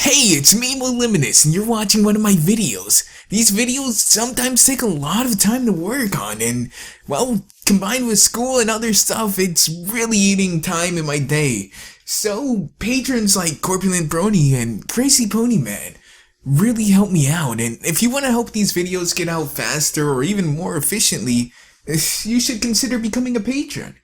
Hey, it's me, Luminous, and you're watching one of my videos. These videos sometimes take a lot of time to work on, and, well, combined with school and other stuff, it's really eating time in my day. So, patrons like Corpulent Brony and Crazy Pony Man really help me out, and if you want to help these videos get out faster or even more efficiently, you should consider becoming a patron.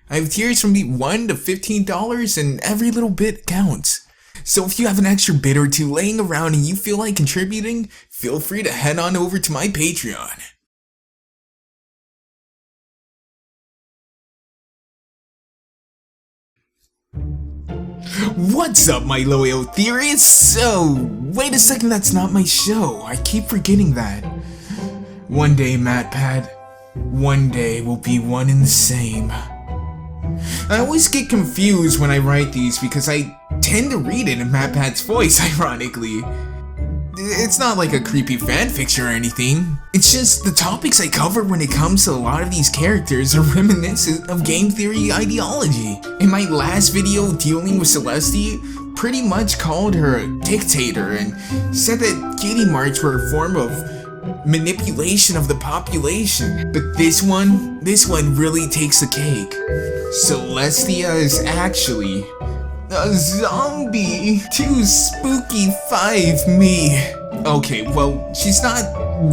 I have tiers from $1 to $15, and every little bit counts. So if you have an extra bit or two laying around and you feel like contributing, feel free to head on over to my Patreon. What's up, my loyal theorists? So, wait a second, that's not my show. I keep forgetting that. One day, MatPat, one day will be one and the same. I always get confused when I write these because I tend to read it in MatPat's voice, ironically. It's not like a creepy fanfiction or anything. It's just the topics I cover when it comes to a lot of these characters are reminiscent of game theory ideology. In my last video dealing with Celestia, pretty much called her a dictator and said that kitty marts were a form of manipulation of the population. But this one really takes the cake. Celestia is actually a zombie. Too spooky 5 me. Okay, well, she's not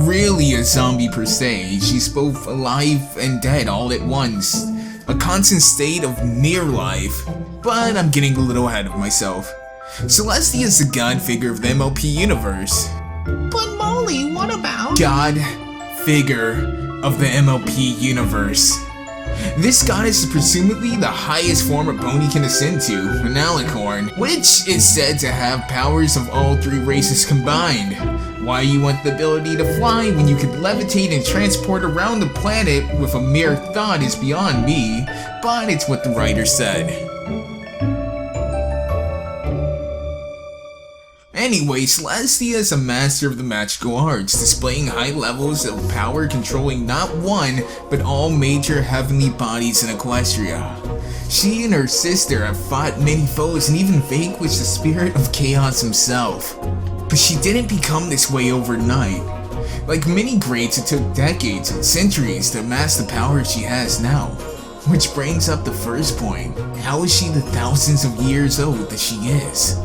really a zombie per se. She's both alive and dead all at once. A constant state of near life. But I'm getting a little ahead of myself. Celestia is the god figure of the MLP universe. But Molly, what about God figure of the MLP universe. This goddess is presumably the highest form a pony can ascend to, an alicorn, which is said to have powers of all 3 races combined. Why you want the ability to fly when you could levitate and transport around the planet with a mere thought is beyond me, but it's what the writer said. Anyway, Celestia is a master of the magical arts, displaying high levels of power controlling not one, but all major heavenly bodies in Equestria. She and her sister have fought many foes and even vanquished the spirit of chaos himself. But she didn't become this way overnight. Like many greats, it took decades and centuries to amass the power she has now. Which brings up the first point. How is she the thousands of years old that she is?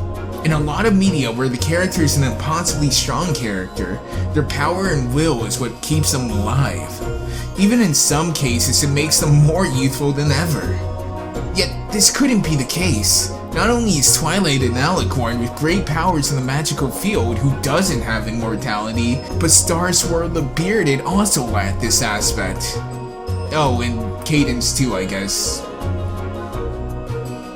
In a lot of media where the character is an impossibly strong character, their power and will is what keeps them alive. Even in some cases, it makes them more youthful than ever. Yet, this couldn't be the case. Not only is Twilight an alicorn with great powers in the magical field who doesn't have immortality, but Starswirl the Bearded also lacked this aspect. Oh, and Cadence too, I guess.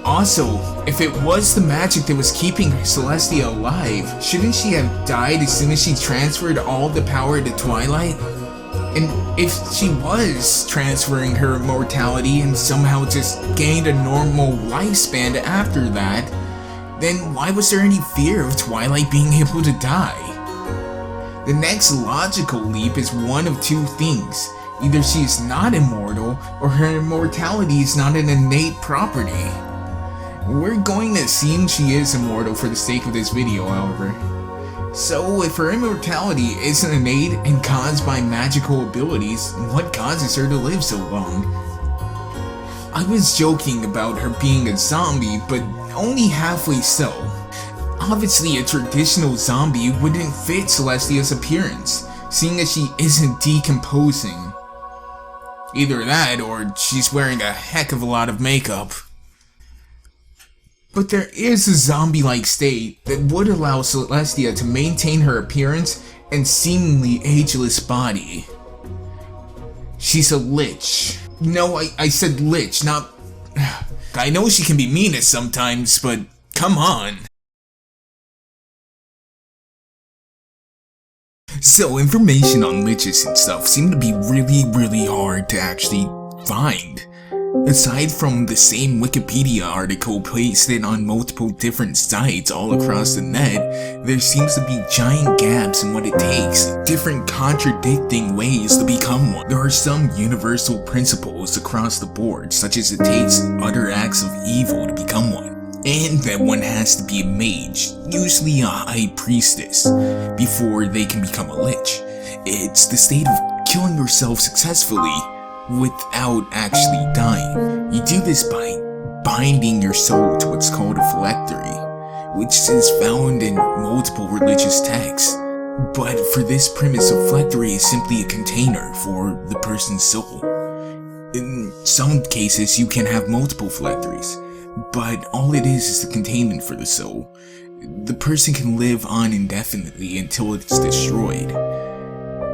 Also, if it was the magic that was keeping Celestia alive, shouldn't she have died as soon as she transferred all the power to Twilight? And if she was transferring her immortality and somehow just gained a normal lifespan after that, then why was there any fear of Twilight being able to die? The next logical leap is one of 2 things. Either she is not immortal, or her immortality is not an innate property. We're going to assume she is immortal for the sake of this video, however. So, if her immortality isn't innate and caused by magical abilities, what causes her to live so long? I was joking about her being a zombie, but only halfway so. Obviously, a traditional zombie wouldn't fit Celestia's appearance, seeing as she isn't decomposing. Either that, or she's wearing a heck of a lot of makeup. But there is a zombie-like state that would allow Celestia to maintain her appearance and seemingly ageless body. She's a lich. No, I said lich, not... I know she can be meanest sometimes, but come on. So, information on liches and stuff seem to be really hard to actually find. Aside from the same Wikipedia article pasted on multiple different sites all across the net, there seems to be giant gaps in what it takes, different contradicting ways to become one. There are some universal principles across the board, such as it takes utter acts of evil to become one. and that one has to be a mage, usually a high priestess, before they can become a lich. It's the state of killing yourself successfully without actually dying. You do this by binding your soul to what's called a phylactery, which is found in multiple religious texts. But for this premise, a phylactery is simply a container for the person's soul. In some cases, you can have multiple phylacteries, but all it is the containment for the soul. The person can live on indefinitely until it's destroyed.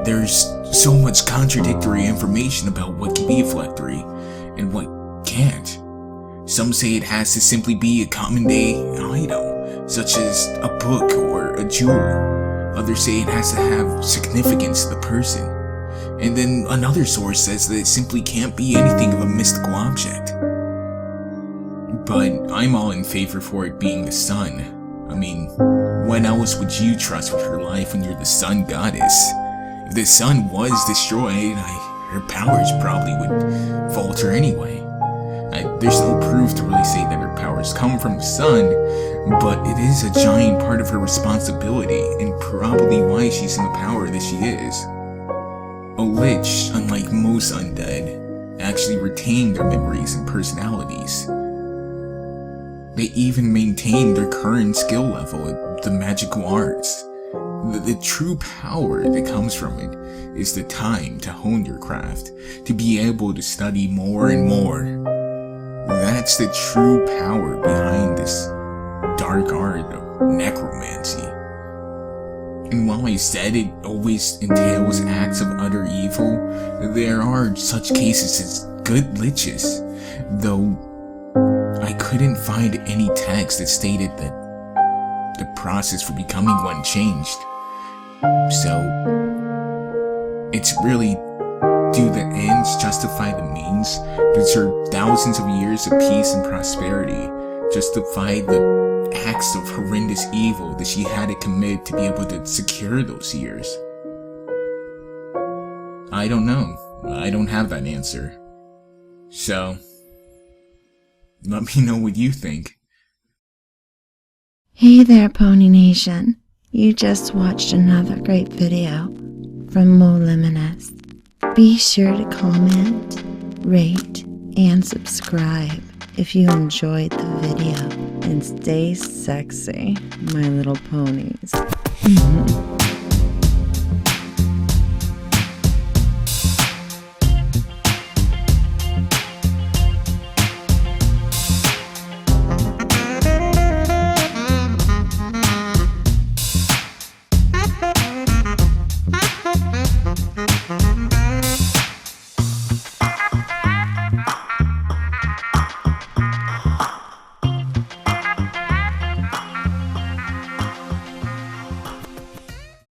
There's so much contradictory information about what can be a phylactery and what can't. Some say it has to simply be a common day item, such as a book or a jewel. Others say it has to have significance to the person. And then another source says that it simply can't be anything of a mystical object. But I'm all in favor for it being the sun. I mean, when else would you trust with her life when you're the sun goddess? If the sun was destroyed, her powers probably would falter anyway. There's no proof to really say that her powers come from the sun, but it is a giant part of her responsibility, and probably why she's in the power that she is. A lich, unlike most undead, actually retain their memories and personalities. They even maintain their current skill level at the magical arts. The true power that comes from it is the time to hone your craft, to be able to study more and more. That's the true power behind this dark art of necromancy. And while I said it always entails acts of utter evil, there are such cases as good liches, though I couldn't find any text that stated that the process for becoming one changed. So, it's really, do the ends justify the means? Deserve thousands of years of peace and prosperity justify the acts of horrendous evil that she had to commit to be able to secure those years? I don't know. I don't have that answer. So, let me know what you think. Hey there, Pony Nation. You just watched another great video from Mo Luminous. Be sure to comment, rate, and subscribe if you enjoyed the video. And stay sexy, my little ponies.